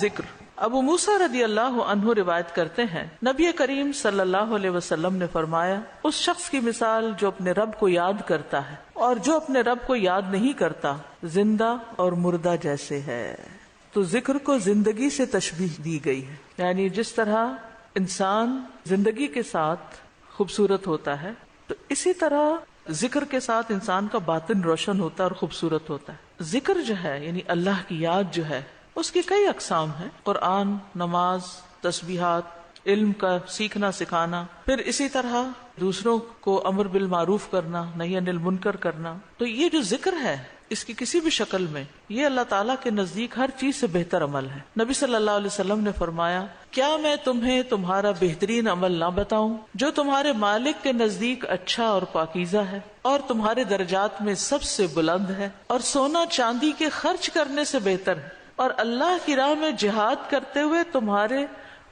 ذکر۔ ابو موسیٰ رضی اللہ عنہ روایت کرتے ہیں، نبی کریم صلی اللہ علیہ وسلم نے فرمایا، اس شخص کی مثال جو اپنے رب کو یاد کرتا ہے اور جو اپنے رب کو یاد نہیں کرتا، زندہ اور مردہ جیسے ہے۔ تو ذکر کو زندگی سے تشبیہ دی گئی ہے، یعنی جس طرح انسان زندگی کے ساتھ خوبصورت ہوتا ہے، تو اسی طرح ذکر کے ساتھ انسان کا باطن روشن ہوتا ہے اور خوبصورت ہوتا ہے۔ ذکر جو ہے یعنی اللہ کی یاد جو ہے، اس کی کئی اقسام ہیں، قرآن، نماز، تسبیحات، علم کا سیکھنا سکھانا، پھر اسی طرح دوسروں کو امر بالمعروف کرنا، نہی عن المنکر کرنا۔ تو یہ جو ذکر ہے اس کی کسی بھی شکل میں، یہ اللہ تعالیٰ کے نزدیک ہر چیز سے بہتر عمل ہے۔ نبی صلی اللہ علیہ وسلم نے فرمایا، کیا میں تمہیں تمہارا بہترین عمل نہ بتاؤں جو تمہارے مالک کے نزدیک اچھا اور پاکیزہ ہے اور تمہارے درجات میں سب سے بلند ہے اور سونا چاندی کے خرچ کرنے سے بہتر ہے اور اللہ کی راہ میں جہاد کرتے ہوئے تمہارے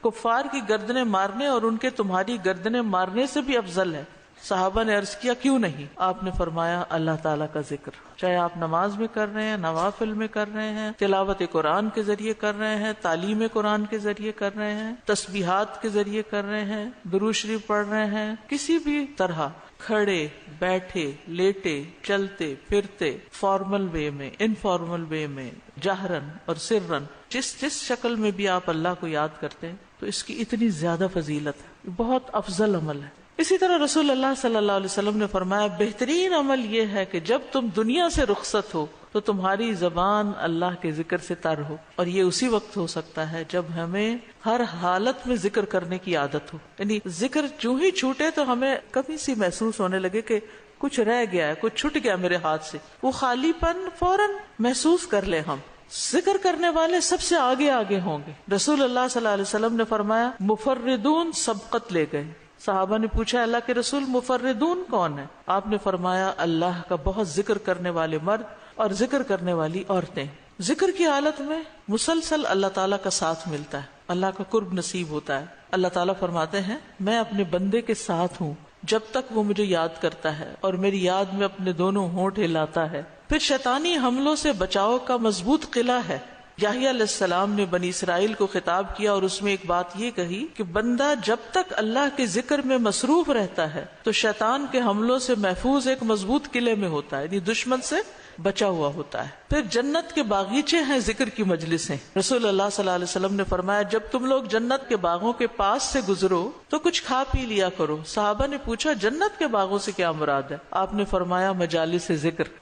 کفار کی گردنیں مارنے اور ان کے تمہاری گردنیں مارنے سے بھی افضل ہے؟ صحابہ نے عرض کیا، کیوں نہیں؟ آپ نے فرمایا، اللہ تعالیٰ کا ذکر، چاہے آپ نماز میں کر رہے ہیں، نوافل میں کر رہے ہیں، تلاوت قرآن کے ذریعے کر رہے ہیں، تعلیم قرآن کے ذریعے کر رہے ہیں، تسبیحات کے ذریعے کر رہے ہیں، درود شریف پڑھ رہے ہیں، کسی بھی طرح کھڑے، بیٹھے، لیٹے، چلتے پھرتے، فارمل وے میں، انفارمل وے میں، جہرن اور سرن، جس شکل میں بھی آپ اللہ کو یاد کرتے ہیں، تو اس کی اتنی زیادہ فضیلت ہے، بہت افضل عمل ہے۔ اسی طرح رسول اللہ صلی اللہ علیہ وسلم نے فرمایا، بہترین عمل یہ ہے کہ جب تم دنیا سے رخصت ہو تو تمہاری زبان اللہ کے ذکر سے تر ہو، اور یہ اسی وقت ہو سکتا ہے جب ہمیں ہر حالت میں ذکر کرنے کی عادت ہو، یعنی ذکر جو ہی چھوٹے تو ہمیں کمی سی محسوس ہونے لگے کہ کچھ رہ گیا ہے، کچھ چھٹ گیا میرے ہاتھ سے، وہ خالی پن فوراً محسوس کر لیں ہم۔ ذکر کرنے والے سب سے آگے آگے ہوں گے۔ رسول اللہ صلی اللہ علیہ وسلم نے فرمایا، مفردون سبقت لے گئے۔ صحابہ نے پوچھا، اللہ کے رسول مفردون کون ہے؟ آپ نے فرمایا، اللہ کا بہت ذکر کرنے والے مرد اور ذکر کرنے والی عورتیں۔ ذکر کی حالت میں مسلسل اللہ تعالیٰ کا ساتھ ملتا ہے، اللہ کا قرب نصیب ہوتا ہے۔ اللہ تعالیٰ فرماتے ہیں، میں اپنے بندے کے ساتھ ہوں جب تک وہ مجھے یاد کرتا ہے اور میری یاد میں اپنے دونوں ہونٹ ہلاتا ہے۔ پھر شیطانی حملوں سے بچاؤ کا مضبوط قلعہ ہے۔ یحییٰ علیہ السلام نے بنی اسرائیل کو خطاب کیا اور اس میں ایک بات یہ کہی کہ بندہ جب تک اللہ کے ذکر میں مصروف رہتا ہے تو شیطان کے حملوں سے محفوظ ایک مضبوط قلعے میں ہوتا ہے، یعنی دشمن سے بچا ہوا ہوتا ہے۔ پھر جنت کے باغیچے ہیں ذکر کی مجلسیں۔ رسول اللہ صلی اللہ علیہ وسلم نے فرمایا، جب تم لوگ جنت کے باغوں کے پاس سے گزرو تو کچھ کھا پی لیا کرو۔ صحابہ نے پوچھا، جنت کے باغوں سے کیا مراد ہے؟ آپ نے فرمایا، مجالس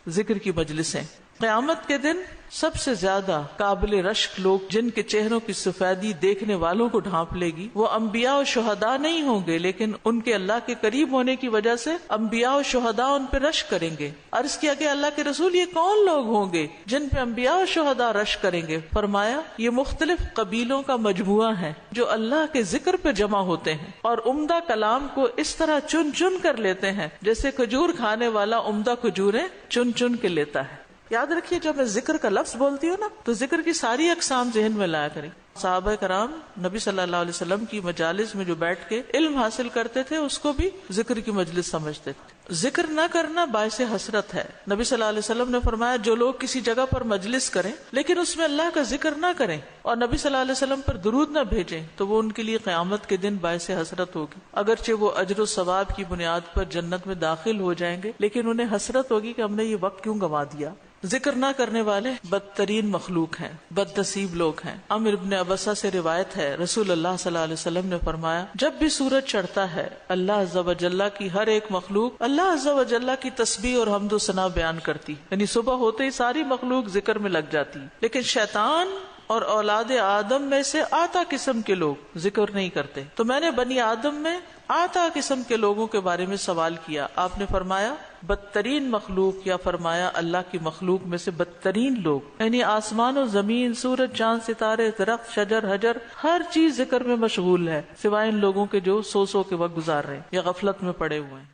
ذکر کی مجلسیں۔ قیامت کے دن سب سے زیادہ قابل رشک لوگ جن کے چہروں کی سفیدی دیکھنے والوں کو ڈھانپ لے گی، وہ انبیاء و شہداء نہیں ہوں گے، لیکن ان کے اللہ کے قریب ہونے کی وجہ سے انبیاء و شہداء ان پہ رشک کریں گے۔ عرض کیا کہ اللہ کے رسول، یہ کون لوگ ہوں گے جن پہ انبیاء و شہداء رشک کریں گے؟ فرمایا، یہ مختلف قبیلوں کا مجموعہ ہے جو اللہ کے ذکر پہ جمع ہوتے ہیں اور عمدہ کلام کو اس طرح چن چن کر لیتے ہیں جیسے کھجور کھانے والا عمدہ کھجوریں چن چن کے لیتا ہے۔ یاد رکھیے، جب میں ذکر کا لفظ بولتی ہوں نا تو ذکر کی ساری اقسام ذہن میں لایا کریں۔ صحابہ کرام نبی صلی اللہ علیہ وسلم کی مجالس میں جو بیٹھ کے علم حاصل کرتے تھے اس کو بھی ذکر کی مجلس سمجھتے تھے۔ ذکر نہ کرنا باعث حسرت ہے۔ نبی صلی اللہ علیہ وسلم نے فرمایا، جو لوگ کسی جگہ پر مجلس کریں لیکن اس میں اللہ کا ذکر نہ کریں اور نبی صلی اللہ علیہ وسلم پر درود نہ بھیجیں تو وہ ان کے لیے قیامت کے دن باعث حسرت ہوگی۔ اگرچہ وہ اجر و ثواب کی بنیاد پر جنت میں داخل ہو جائیں گے، لیکن انہیں حسرت ہوگی کہ ہم نے یہ وقت کیوں گنوا دیا۔ ذکر نہ کرنے والے بدترین مخلوق ہیں، بد نصیب لوگ ہیں۔ عمرو بن عبسہ سے روایت ہے، رسول اللہ صلی اللہ علیہ وسلم نے فرمایا، جب بھی سورج چڑھتا ہے اللہ عز و جل کی ہر ایک مخلوق اللہ عز و جل کی تسبیح اور حمد و ثنا بیان کرتی، یعنی صبح ہوتے ہی ساری مخلوق ذکر میں لگ جاتی، لیکن شیطان اور اولاد آدم میں سے آتا قسم کے لوگ ذکر نہیں کرتے۔ تو میں نے بنی آدم میں آتا قسم کے لوگوں کے بارے میں سوال کیا، آپ نے فرمایا بدترین مخلوق، یا فرمایا اللہ کی مخلوق میں سے بدترین لوگ، یعنی آسمان و زمین، سورج چاند ستارے، درخت شجر حجر، ہر چیز ذکر میں مشغول ہے سوائے ان لوگوں کے جو سو کے وقت گزار رہے ہیں یا غفلت میں پڑے ہوئے ہیں۔